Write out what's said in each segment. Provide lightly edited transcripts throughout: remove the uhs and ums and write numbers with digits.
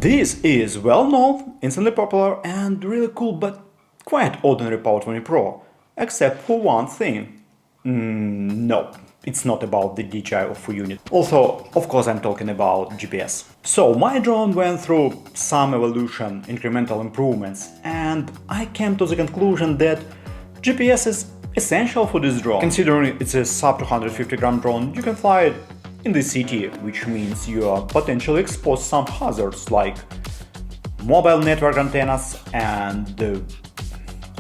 This is well known, instantly popular and really cool but quite ordinary Power 20 Pro, except for one thing. No, it's not about the DJI O4 unit. Also, of course, I'm talking about GPS. So, my drone went through some evolution, incremental improvements, and I came to the conclusion that GPS is essential for this drone. Considering it's a sub 250 gram drone, you can fly it in the city, which means you are potentially exposed to some hazards like mobile network antennas and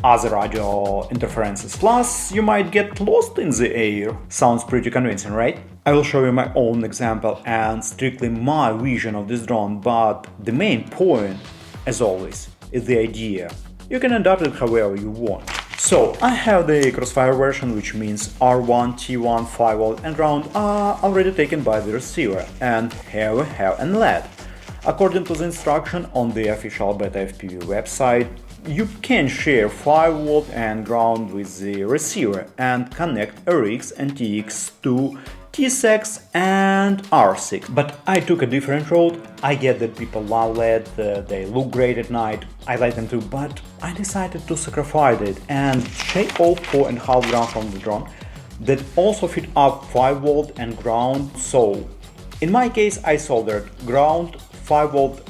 other radio interferences. Plus, you might get lost in the air. Sounds pretty convincing, right? I will show you my own example and strictly my vision of this drone, but the main point, as always, is the idea. You can adapt it however you want. So, I have the Crossfire version, which means R1, T1, 5V and ground are already taken by the receiver, and here we have an LED. According to the instruction on the official BetaFPV website, you can share 5V and ground with the receiver and connect RX and TX to T6 and R6. But I took a different road. I get that people love LED, they look great at night, I like them too, but I decided to sacrifice it and shave off 4.5 grams from the drone that also fit up 5V and ground. So in my case I soldered ground, 5V,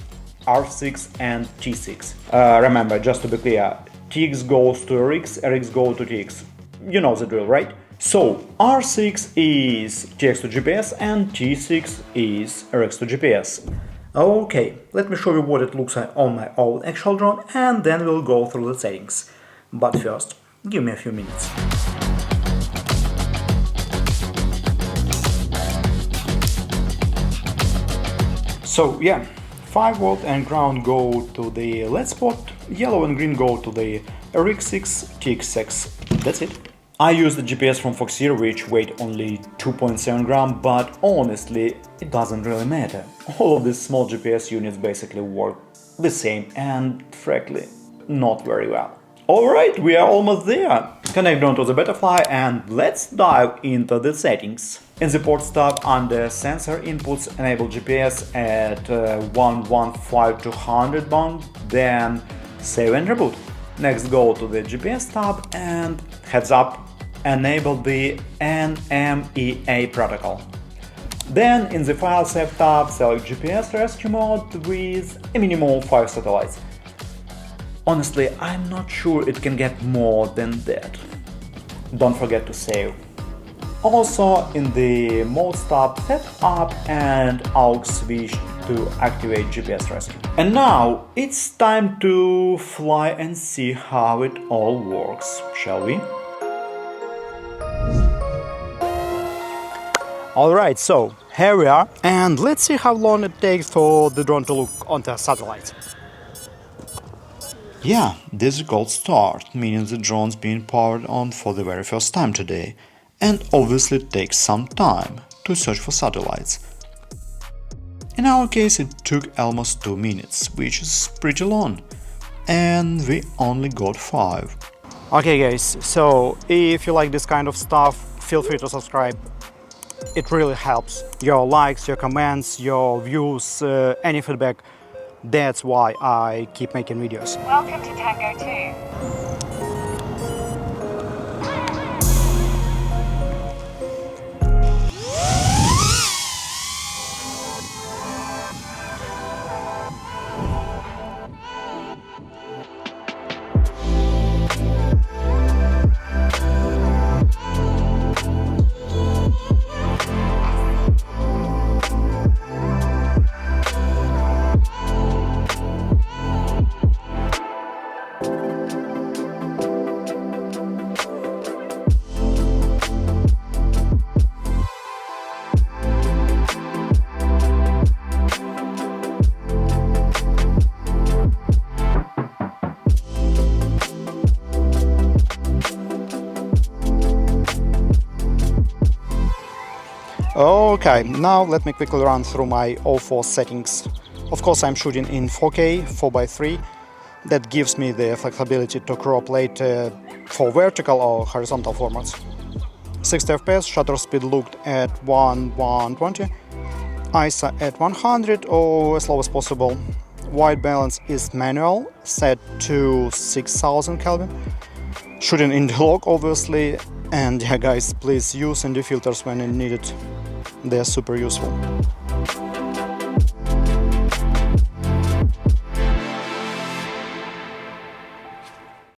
R6 and T6. Remember, just to be clear, TX goes to RX, RX goes to TX. You know the drill, right? So R6 is TX to GPS and T6 is RX to GPS. Okay, let me show you what it looks like on my own actual drone and then we'll go through the settings. But first, give me a few minutes. So yeah, 5V and ground go to the LED spot, yellow and green go to the RX6, TX6. That's it. I use the GPS from Foxeer, which weighed only 2.7 grams, but honestly, it doesn't really matter. All of these small GPS units basically work the same and, frankly, not very well. Alright, we are almost there. Connect drone to the Betaflight and let's dive into the settings. In the port tab under sensor inputs, enable GPS at 115/200 band, then save and reboot. Next, go to the GPS tab and heads up, enable the NMEA protocol. Then in the File Save tab, select GPS rescue mode with a minimum of 5 satellites. Honestly, I'm not sure it can get more than that. Don't forget to save. Also, in the Modes tab, set up and aux switch to activate GPS rescue. And now it's time to fly and see how it all works, shall we? Alright, so here we are, and let's see how long it takes for the drone to look onto a satellite. Yeah, this is a cold start, meaning the drone's being powered on for the very first time today, and obviously it takes some time to search for satellites. In our case it took almost 2 minutes, which is pretty long, and we only got 5. Okay guys, so if you like this kind of stuff, feel free to subscribe. It really helps. Your likes, your comments, your views, any feedback. That's why I keep making videos. Welcome to Tango 2. Okay, now let me quickly run through my O4 settings. Of course, I'm shooting in 4K 4:3. That gives me the flexibility to crop later for vertical or horizontal formats. 60 FPS, shutter speed looked at 120, ISO at 100 or as low as possible. white balance is manual, set to 6000 Kelvin. Shooting in the log, obviously, and yeah guys, please use ND filters when needed. They are super useful.